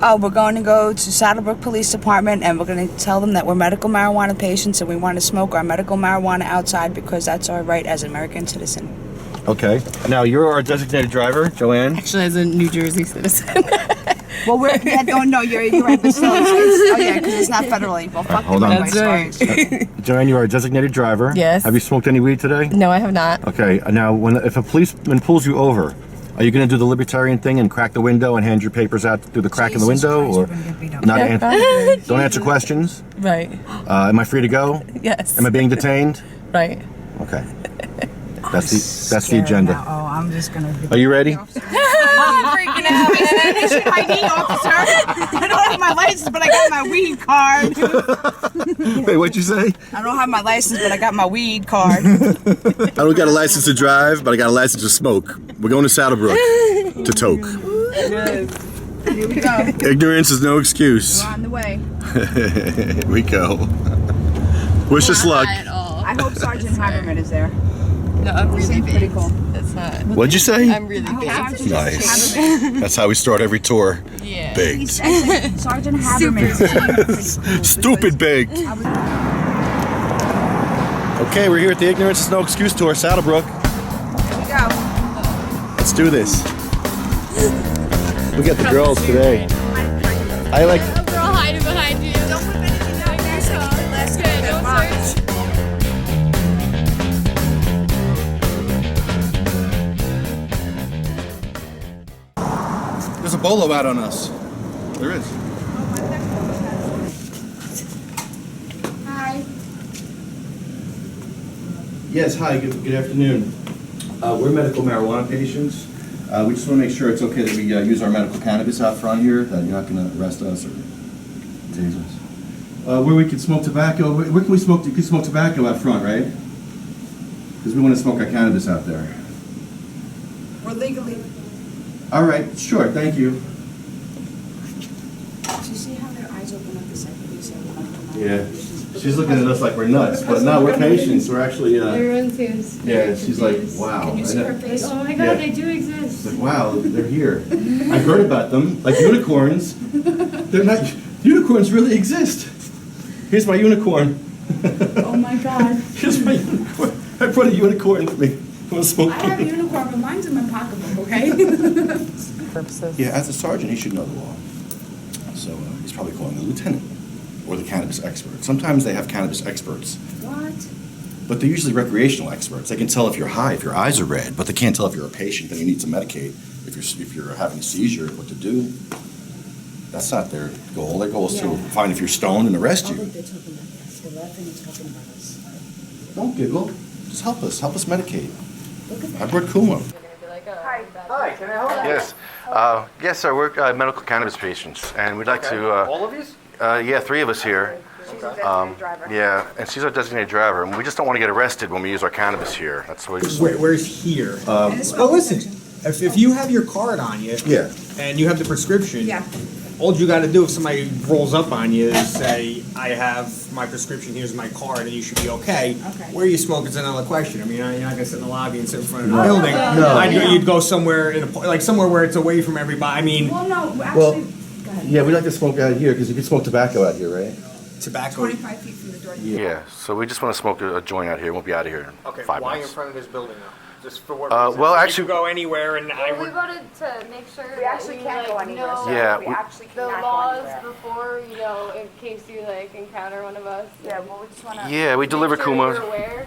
Oh, we're going to go to Saddlebrook Police Department, and we're going to tell them that we're medical marijuana patients and we want to smoke our medical marijuana outside because that's our right as an American citizen. Okay. Now, you're our designated driver, Joanne. Actually, as a New Jersey citizen. Well, we're you're right, but still, oh yeah, because it's not federally. Well, fuck hold on. That's right. Joanne, you are a designated driver. Yes. Have you smoked any weed today? No, I have not. Okay. Now, if a policeman pulls you over, are you going to do the libertarian thing and crack the window and hand your papers out through the crack in the window, or not? Don't answer questions. Right. Am I free to go? Yes. Am I being detained? Right. Okay. That's the agenda. Now. Oh, I'm just gonna. Are you ready? I'm freaking out. Issue ID, officer. I don't have my license, but I got my weed card. Wait, what'd you say? I don't have my license, but I got my weed card. I don't got a license to drive, but I got a license to smoke. We're going to Saddlebrook to toke. Here we go. Ignorance is no excuse. We're on the way. Here we go. Wish us luck. I hope Sergeant Haberman is there. No, I'm really big. Pretty cool. That's not. What'd you say? I'm really big. Nice. That's how we start every tour. Yeah. Big. Sergeant Haberman is pretty cool. Stupid big. Okay, we're here at the Ignorance is no excuse tour, Saddlebrook. Here we go. Let's do this. Look at the girls today. I like. A girl hiding behind you. Don't put anything down there, so let's go. Don't search. There's a bolo out on us. There is. Hi. Yes, hi, good afternoon. We're medical marijuana patients. We just want to make sure it's okay that we use our medical cannabis out front here, that you're not going to arrest us or tase us. Where we can smoke tobacco, where can we smoke? You can smoke tobacco out front, right? Because we want to smoke our cannabis out there. We're legally. All right, sure, thank you. Do you see how their eyes open up the second you say Yeah, she's looking at us like we're nuts, but no, we're patients. We're actually, Everyone seems. yeah, she's like, wow. Can you see her face? Oh my god, Yeah. they do exist. Like, wow, they're here. I heard about them, like unicorns. They're not, unicorns really exist. Here's my unicorn. Oh my god. Here's my unicorn. I brought a unicorn with me. You want to smoke? I have a unicorn, but mine's in my pocketbook, okay? Purposes. Yeah, as a sergeant, he should know the law. So he's probably calling the lieutenant or the cannabis expert. Sometimes they have cannabis experts, What? but they're usually recreational experts. They can tell if you're high, if your eyes are red, but they can't tell if you're a patient and you need to medicate. If you're having a seizure, what to do. That's not their goal. Their goal is to find if you're stoned and arrest you. They're talking about us. They're laughing and talking about us. Don't giggle. Just help us. Help us medicate. Look at I brought Kuma. Hi, can I help you? Yes. Yes, sir. We're medical cannabis patients, and we'd like to. All of these? Yeah, 3 of us here. She's a designated driver. Yeah, and she's our designated driver, and we just don't want to get arrested when we use our cannabis here. That's what we just. Where's here? And it's Well, listen, if you have your card on you, Yeah. and you have the prescription, Yeah. all you got to do if somebody rolls up on you is say, I have my prescription, here's my card, and you should be okay. Okay. Where you smoke is another question. I mean, you're not going to sit in the lobby and sit in front of the building. No. You'd go somewhere, like somewhere where it's away from everybody. I mean, Well, no, Well, actually, go ahead. Yeah, we like to smoke out here because you can smoke tobacco out here, right? tobacco. 25 feet from the door. Yeah. So we just want to smoke a joint out here. We'll be out of here in Okay, 5 why in minutes. front of this building though? Just for what well, reason? You actually- could go anywhere, and I We would. wanted to make sure We actually that can't you, go like, anywhere, know sir. Yeah, We we- actually the cannot go laws anywhere. before, in case you encounter one of us. Yeah, well, we just wanna. Yeah, we deliver Make sure you're Kuma. aware.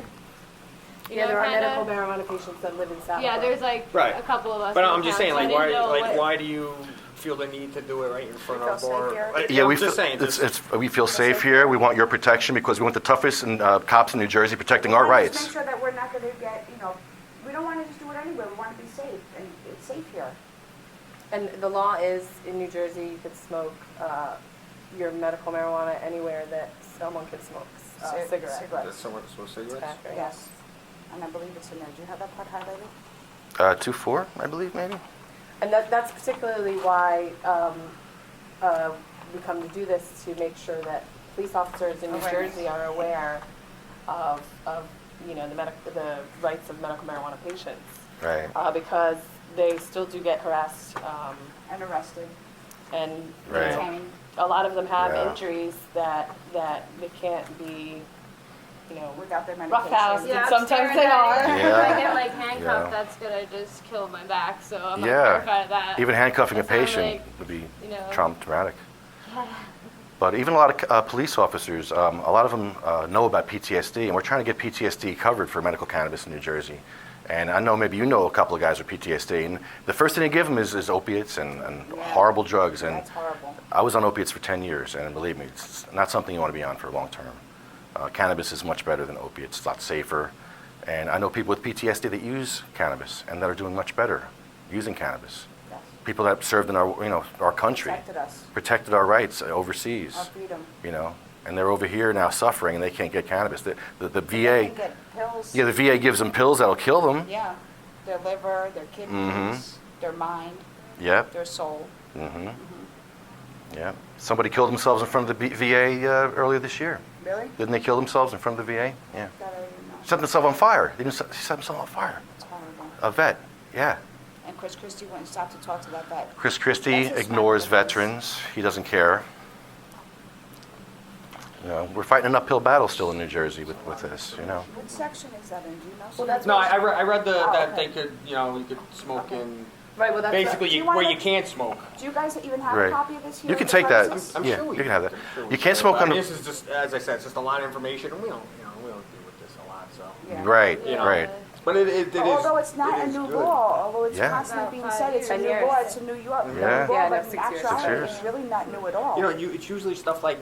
Yeah, there are kinda- medical marijuana patients that live in Saddlebrook. Yeah, there's Right. a couple of us. But in I'm just town, saying, so I like, didn't know why, what- why do you feel the need to do it right in front of feel our? safe here. Yeah, I'm we just feel, saying. we feel safe here. We want your protection because we want the toughest cops in New Jersey protecting our We wanna just rights. Make sure that we're not gonna get, we don't wanna just do it anywhere, we wanna be safe, and it's safe here. And the law is, in New Jersey, you could smoke your medical marijuana anywhere that someone could smoke cigarettes. That's someone to smoke cigarettes? Tobacco, Yes. And I believe it's in there. Do you have that part highlighted? 2-4, I believe, maybe. And that's particularly why we come to do this, to make sure that police officers in New Awareness. Jersey are aware of the rights of medical marijuana patients. Right. Because they still do get harassed. And arrested. and Right. a lot of them have Yeah. injuries that they can't be, Without their medication. roughhoused, Yeah, and I'm sometimes scared they that are. If Yeah. I get like handcuffed, Yeah. that's gonna just kill my back. So I'm not Yeah. terrified of that. Even handcuffing a That sounds patient like, would be you know. traumatic. But even a lot of police officers, a lot of them know about PTSD, and we're trying to get PTSD covered for medical cannabis in New Jersey. And I know maybe you know a couple of guys with PTSD, and the first thing they give them is opiates and Yeah. horrible drugs. And That's horrible. I was on opiates for 10 years, and believe me, it's not something you want to be on for long term. Cannabis is much better than opiates, it's a lot safer. And I know people with PTSD that use cannabis and that are doing much better using cannabis. Yes. People that served in our country, Protected us, protected our rights overseas, our freedom. and they're over here now suffering and they can't get cannabis. The They VA, can get pills. yeah, the VA gives them pills that'll kill them. Yeah. Their liver, their kidneys, their mind, Yep. their soul. Mm-hmm. Yeah. Somebody killed themselves in front of the VA earlier this year. Really? Didn't they kill themselves in front of the VA? Yeah. That I didn't know. Set themselves on fire. They didn't set themselves on fire. It's horrible. A vet. Yeah. And Chris Christie went and stopped to talk to that vet. Chris Christie That's his ignores friend. veterans. He doesn't care. We're fighting an uphill battle still in New Jersey with this. What section is that in? Do you know? Well, that's No, I read Oh, that okay. they could, you could smoke in, Right, well, that's basically Do you where wanna- you can't smoke. Do you guys even have Right. a copy of this here? You can the take that. premises? I'm Yeah, sure we you can have that. I'm sure we You can't smoke I on mean, the- this is just, as I said, it's just a lot of information, and we don't deal with this a lot, so. Yeah. Right, You know. right. But it is. Although it's not it a is new good. law, although it's Yeah. constantly being About said it's a 5 new years. law, it's a New York Yeah. law, Yeah, but no, in 6 years. actuality, 6 years. it's really not new at all. It's usually stuff like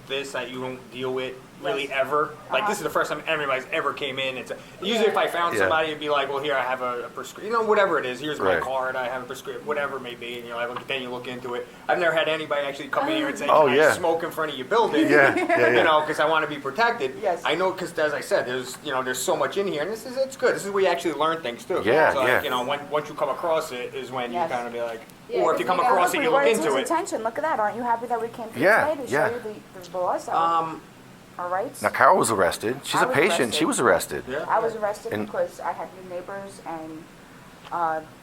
this that you don't deal with really Yes. ever. Like this is the first time anybody's ever came in. Usually if I found Yeah. somebody, it'd be like, well, here I have a prescription, whatever it is. Here's my Right. card. I have a prescription, whatever it may be. And you're like, then you look into it. I've never had anybody actually come in here and say, Oh, can I yeah. smoke in front of your building? Yeah, yeah. Because I want to be protected. Yes. I know, because as I said, there's so much in here, and it's good. This is where you actually learn things too. Yeah, so yeah. once you come across it is when Yes. you kind of be like, Yeah, or if you come because we across it, We you brought look it to into his it. attention. Look at that. Aren't you happy that we came through Yeah, today to yeah. show you the laws that our rights? Now, Carol was arrested. She's I a was patient. arrested. She was arrested. Yeah. I was arrested And- because I had new neighbors and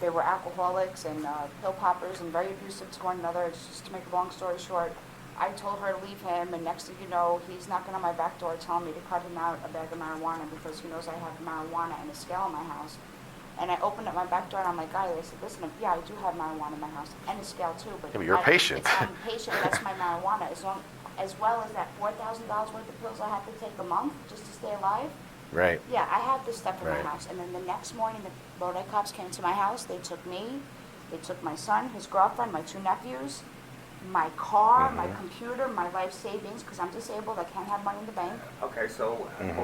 they were alcoholics and pill poppers and very abusive to one another. It's just to make a long story short, I told her to leave him, and next thing you know, he's knocking on my back door telling me to cut him out a bag of marijuana because he knows I have marijuana and a scale in my house. And I opened up my back door and I'm like, guys, I said, listen, yeah, I do have marijuana in my house and a scale too, but Yeah, but you're a patient. I'm a patient. That's my marijuana. As well as that $4,000 worth of pills I have to take a month just to stay alive. Right. Yeah, I have this stuff in Right. my house. And then the next morning, the Lodi cops came to my house. They took me, they took my son, his girlfriend, my 2 nephews, my car, my computer, my life savings, because I'm disabled. I can't have money in the bank. Okay, so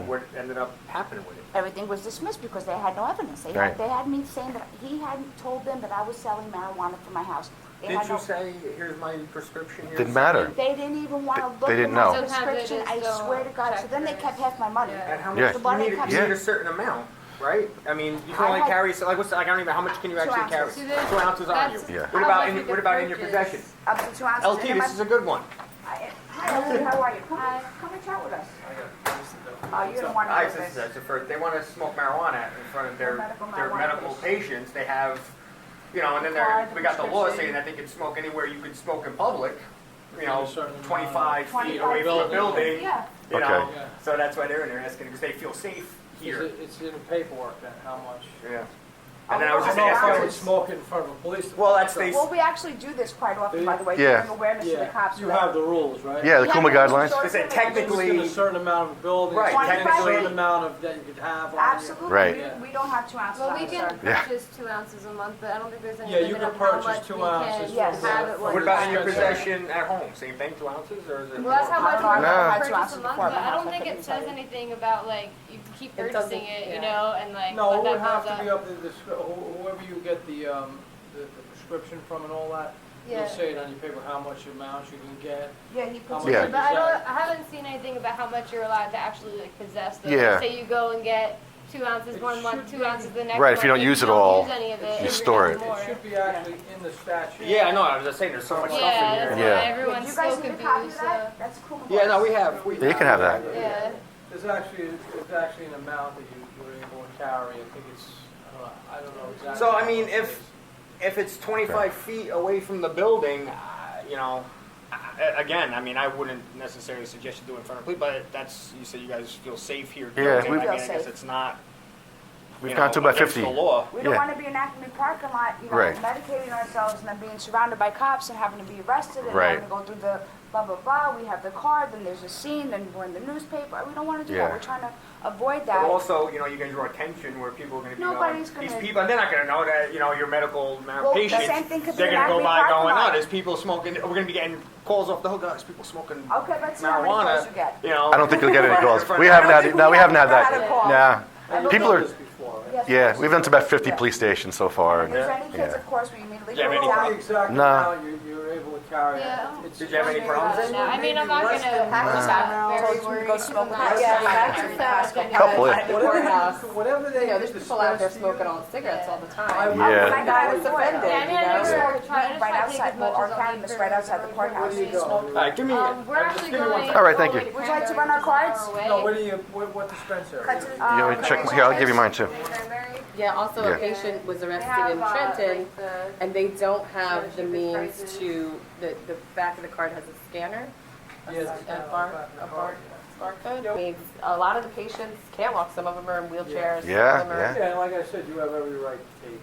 what ended up happening with it? Everything was dismissed because they had no evidence. They Right. had me saying that he hadn't told them that I was selling marijuana from my house. They Did had you no- say, here's my prescription? here's Didn't matter. They didn't even want to look They at didn't my know. Sometimes they prescription. just I don't swear to God. So check then they first. kept half my money. Yeah. And how Yeah. much The you Lodi need? cops- You need Yeah. a certain amount, right? I mean, you can I only had- carry, so like, I don't even, how much can you 2 actually carry? ounces. See, there's- 2 ounces on you. that's Yeah. What how about much in, you what can about in your purchase. possession? Up to 2 ounces. LT, And this is a good one. Hi, LT, how are you? Come and chat with us. You don't want to Guys, do this is, this. that's the first, they want to smoke marijuana in front of their Medical their marijuana medical patients. They have, and then Card, we got the law prescription. saying that they can smoke anywhere you can smoke in public, Within a certain amount of- 25 feet 25 away from a feet. building. Yeah. You know, Okay. Yeah. so that's why they're in there asking, because they feel safe here. It's in the paperwork then, how much. Yeah. Oh, And then I was we just don't I have don't know if I asking, would smoke it in front of a police department. well, that's they, Well, we actually do this quite often, by the way, Yeah. giving awareness to the Yeah, cops. you have the rules, right? Yeah, the We have Kuma the guidelines. short They say limit. technically- Just in a certain amount of buildings. Right, a technically- certain amount of, that you could have on you. Absolutely. Right. We don't have 2 ounces Well, on we us, can sir. Yeah. purchase 2 ounces a month, but I don't think there's any Yeah, you limit can on how purchase much 2 we ounces can Yes. have at one what about in your time. possession at home? Same thing, 2 ounces, or is it? Well, that's how much we I don't know. I can had 2 purchase a ounces month, before but at my I house. don't I think it couldn't tell says you. anything about like you keep It purchasing doesn't- it, yeah. you know, and like No, when it that would have comes to be up. up to whoever you get the prescription from and all that. Yeah. You'll say it on your paper how much amount you can get. Yeah, he How puts much Yeah. you But decide. I haven't seen anything about how much you're allowed to actually like possess. Though. Yeah. Say you go and get 2 ounces It one month, should 2 be- ounces the next Right, month. if you don't use it all, use any of it, you you're store getting it. more. It should be actually in the statute. Yeah, I know, I was just saying, there's so much stuff in Yeah, here. that's Yeah. why Do everyone's you guys so need a copy confused. of that? That's cool. Yeah, no, we have. Yeah, you can have that. Yeah. There's actually an amount that you're able to carry. I think it's, I don't know exactly. So, I mean, if if it's 25 feet away from the building, you know, again, I mean, I wouldn't necessarily suggest you do it in front of police, but that's, you said you guys feel safe here. Yeah, doing it. we I feel mean, I guess safe. it's not, We've you gone know, to about against 50. the law. We don't Yeah. want to be in Acme parking lot, you know, Right. medicating ourselves and then being surrounded by cops and having to be arrested and Right. having to go through the blah, blah, blah. We have the card, then there's a scene, then we're in the newspaper. We don't want to do Yeah. that. We're trying to avoid But that. also, you know, you're going to draw attention where people are going to be Nobody's going, these gonna- people, and they're not going to know that, you know, you're medical Well, the patient. same thing could be They're in going to go Acme by parking going, lot. oh, there's people smoking, we're going to be getting calls off the hook, oh, there's people smoking Okay, let's see how many calls marijuana, you get. you know. I don't think you'll get any calls. In front We of- haven't I don't had, think no, we haven't had had a that. call. Nah. People are, Before, right? Yes, yeah, yes. we've done to about 50 Yeah. police stations so far. If there's any kids, Yeah. of course, we immediately Yeah, go any- What out. the exact No. amount you're able to carry? Yeah. It's- Did you have any problems? No, I mean, I'm not Less gonna. than- Happy I'm Saddle not Brook very told you to worried. go smoke with I'm us. not- Yeah, I'm we not- had Couple, yeah. At the courthouse. Whatever they You know, there's people out there dispense to smoking you, all the cigarettes all the I time. would- Yeah. I got was offended, Yeah, I mean, I you know, never so tried to right take outside, as well, much our as I'll cannabis need right for outside the every courthouse. Where do you We go? smoke. All right, give me, We're just actually give me one going. second. All right, thank you. Would you like to run our cards? No, where do you, what dispensary? Cut to the- You want me to check, here, I'll give you mine too. Yeah, also Yeah. a patient was They arrested have, in Trenton, like the- and they don't have the cheapest means prices. to, the back of the card has a scanner, Yes. barcode. I mean, a lot of the patients can't walk, some of them are in wheelchairs. some Yeah, of them are- yeah. Yeah, and like I said, you have every right to take,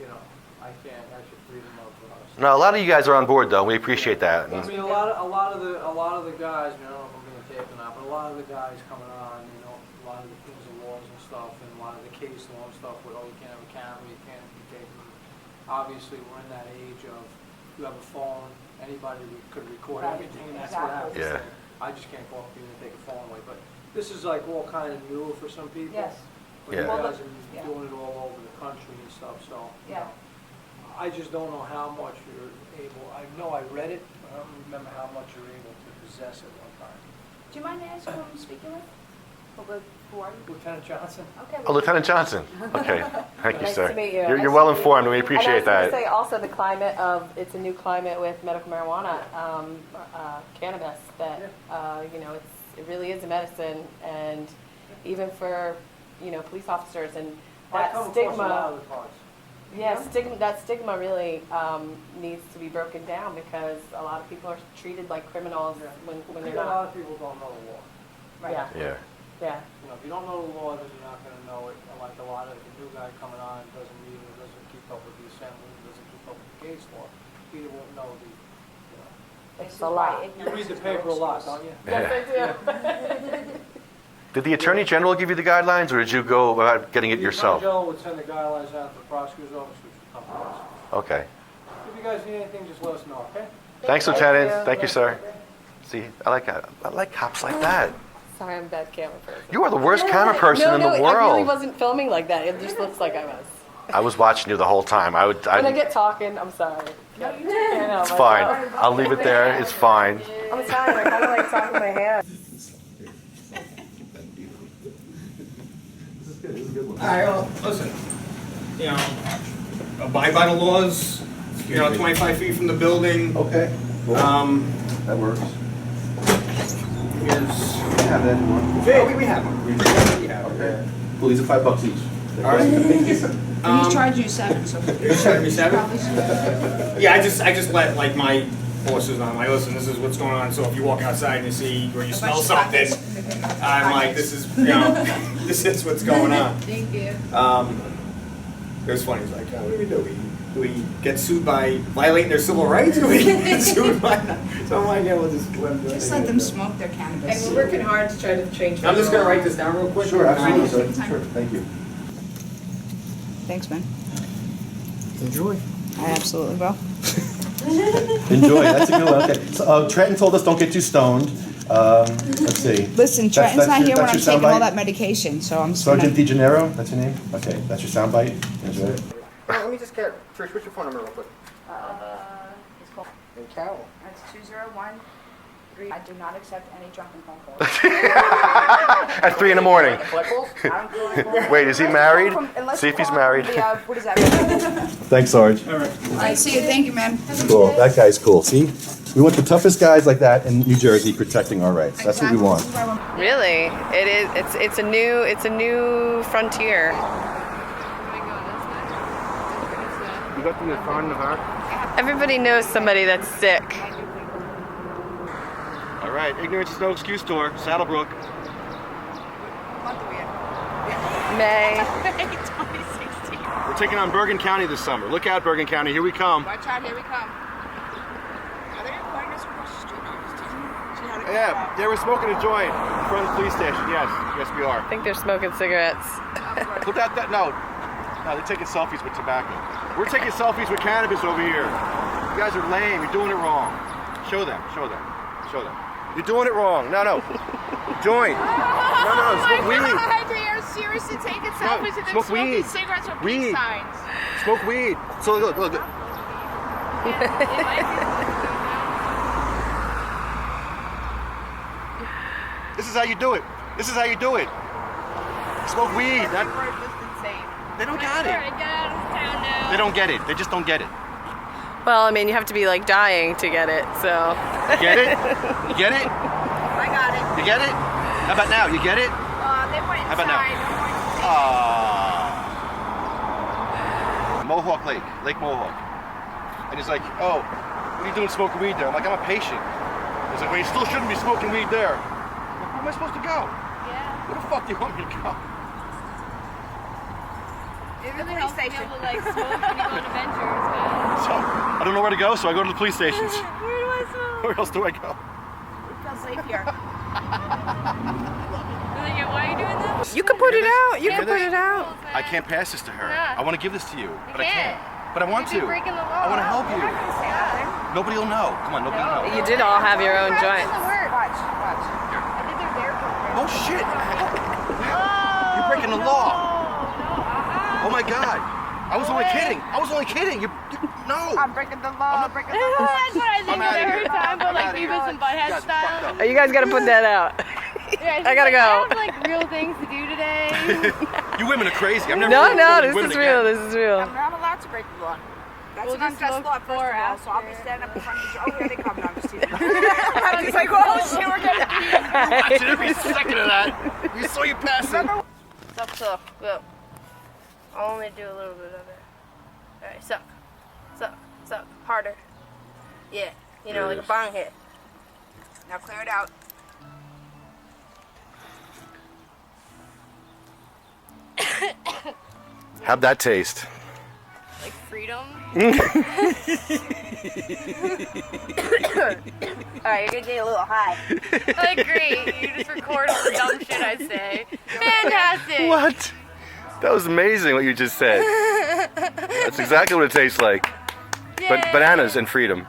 you know, I can't, that's your freedom of us. No, a lot of you guys are on board though. We appreciate that. I mean, a lot of the guys, you know, I'm gonna take it now, but a lot of the guys coming on, you know, a lot of the things, the laws and stuff, and a lot of the case law and stuff, with, oh, you can't have a camera, you can't be taking. Obviously, we're in that age of, you have a phone, anybody could record Right, everything, and that's what exactly. happens. Yeah. I just can't go up to you and take a phone away, but this is like all kind of new for some people. Yes. But you Yeah. guys Yeah. are doing it all over the country and stuff, so, you Yeah. know. I just don't know how much you're able, I know I read it, but I don't remember how much you're able to possess at one time. Do you mind asking who I'm speaking with? Who are you? Lieutenant Johnson? Okay. Oh, Lieutenant Johnson. Okay, thank you, Nice sir. to meet you. You're Nice well to meet you. informed, and we appreciate And I was that. going to say also the climate of, it's a new climate with medical marijuana, cannabis, that, you know, it really is a medicine, and even for, you know, police officers, and I that come across a lot stigma, of the cards. yeah, that stigma really needs to be broken down, because a lot of people are treated like criminals Yeah. when I they're think a lot not. of people don't know the law. Right. Yeah, Yeah. yeah. You know, if you don't know the law, then you're not gonna know it. And like a lot of the new guy coming on doesn't read it, doesn't keep up with the assembly, doesn't keep up with the case law, he won't know the, you know. It's a lot. You read the paper a lot, don't you? Yes, I do. Did the Attorney General give you the guidelines, or did you go about getting it The yourself? Attorney General would send the guidelines out to the prosecutor's office, which would come to us. Okay. If you guys need anything, just let us know, okay? Thanks, Lieutenant. Thank you, sir. See, I like cops like that. Sorry, I'm a bad camera person. You are the worst camera person in the I really world. wasn't filming like that. It just looks like I was. I was watching you the whole time. When I get talking, I'm sorry. It's fine. I'll leave it there. It's fine. I'm sorry, I kind of like talking my hand. All right, well, listen, you know, abide by the laws, you know, 25 feet from the building. Okay, that works. Is, Have that one. yeah, we have them. We have them. Okay. Well, these are $5 each. All right. He's charging you 7, so. You're 77? Yeah, I just let like my bosses know, I'm like, listen, this is what's going on, so if you walk outside and you see, or you smell something, I'm like, this is, you know, this is what's going on. Thank you. It was funny, he's like, oh, what do we do? Do we get sued by violating their civil rights? Do we get sued by, so I'm like, yeah, we'll just Just let them smoke their cannabis. And we're working hard to try to change. I'm just gonna write this down real quick. Sure, absolutely, sir. Time. Sure, thank you. Thanks, man. Enjoy. I absolutely will. Enjoy, that's a good one, okay. So, Trenton told us don't get too stoned. Let's see. Listen, That's- Trenton's that's not your- here when that's I'm your taking all soundbite? that medication, so I'm just Sergeant gonna... DeGennaro, that's your name? Okay, that's your soundbite. Enjoy it. Let me just get, Trish, what's your phone number real quick? It's called, And Carol. it's 201. I do not accept any drunken phone calls. At 3 in the morning. Collectibles? I don't do any phone Wait, is he married? Unless See if you he's call married. from the, what is that? Thanks, Sarge. All right, see you. Thank you, man. Cool, that guy's cool, see? We want the toughest guys like that in New Jersey protecting our rights. That's what we want. Really, it is. It's a new frontier. Oh my god, that's nice. You got the phone in the back? Everybody knows somebody that's sick. All right, ignorance is no excuse tour, Saddlebrook. May. 2016. We're taking on Bergen County this summer. Look out, Bergen County, here we come. Watch out, here we come. Are they recording us across the street? See how to Yeah, they were smoking a joint in front of the police station. Yes, yes we are. I think they're smoking cigarettes. Put that, no, they're taking selfies with tobacco. We're taking selfies with cannabis over here. You guys are lame, you're doing it wrong. Show them, show them, show them. You're doing it wrong. No. Joint. No, smoke weed. They are seriously taking selfies and then smoke smoking weed. cigarettes with Weed. peace signs. Smoke weed. So look. This is how you do it. This is how you do it. Smoke weed. They don't get it. They don't get it. They just don't get it. Well, I mean, you have to be like dying to get it, so. You get it? You get it? I got it. You get it? How about now? You get it? They went How about now? Mohawk Lake, Lake Mohawk. And he's like, oh, what are you doing smoking weed there? I'm like, I'm a patient. He's like, well, you still shouldn't be smoking weed there. I'm like, where am I supposed to go? Yeah. Where the fuck do you want me to go? It really helps me able to like smoke when you go on adventures, man. So, I don't know where to go, so I go to the police stations. Where do I smoke? Where else do I go? We feel safe here. Like, yeah, why are you doing this? You can put it out. You Yeah, can put it out. I can't pass this to her. Yeah. I want to give this to you, but I can't. can't. But I want You'd to. be breaking the law. I want to help you. Yeah. Nobody will know. Come on, nobody will know. You did all have your own joints. Watch. I think they're there. Oh shit! You're breaking the law. Oh my god! I was only kidding. I was only kidding. No. I'm breaking the law. I'm breaking the law. That's what I think I'm of outta every here. time, but I'm like outta here. Beavis and You Butthead guys style. fucked up. Oh, you guys gotta put that out. Yeah, it's I gotta just like, go. I have like real things to do today. You women are crazy. I'm never No, recording this women is again. real. This is real. I'm not allowed to break the law. That's We'll an just unjust look law, first of for all, so I'll be after. standing up in front of the... Oh, here they come. No, I'm just teasing. I'm just like, oh, shit, we're getting... Watching every second of that. You saw you passing. Suck. Go. I'll only do a little bit of it. Alright, suck. Harder. Yeah, you know, There it like a is. bong hit. Now clear it out. How'd that taste? Like freedom. Alright, you're gonna get a little high. Like, great. You just record all the dumb shit I say. Fantastic. What? That was amazing what you just said. That's exactly what it tastes like. But Yay. bananas and freedom.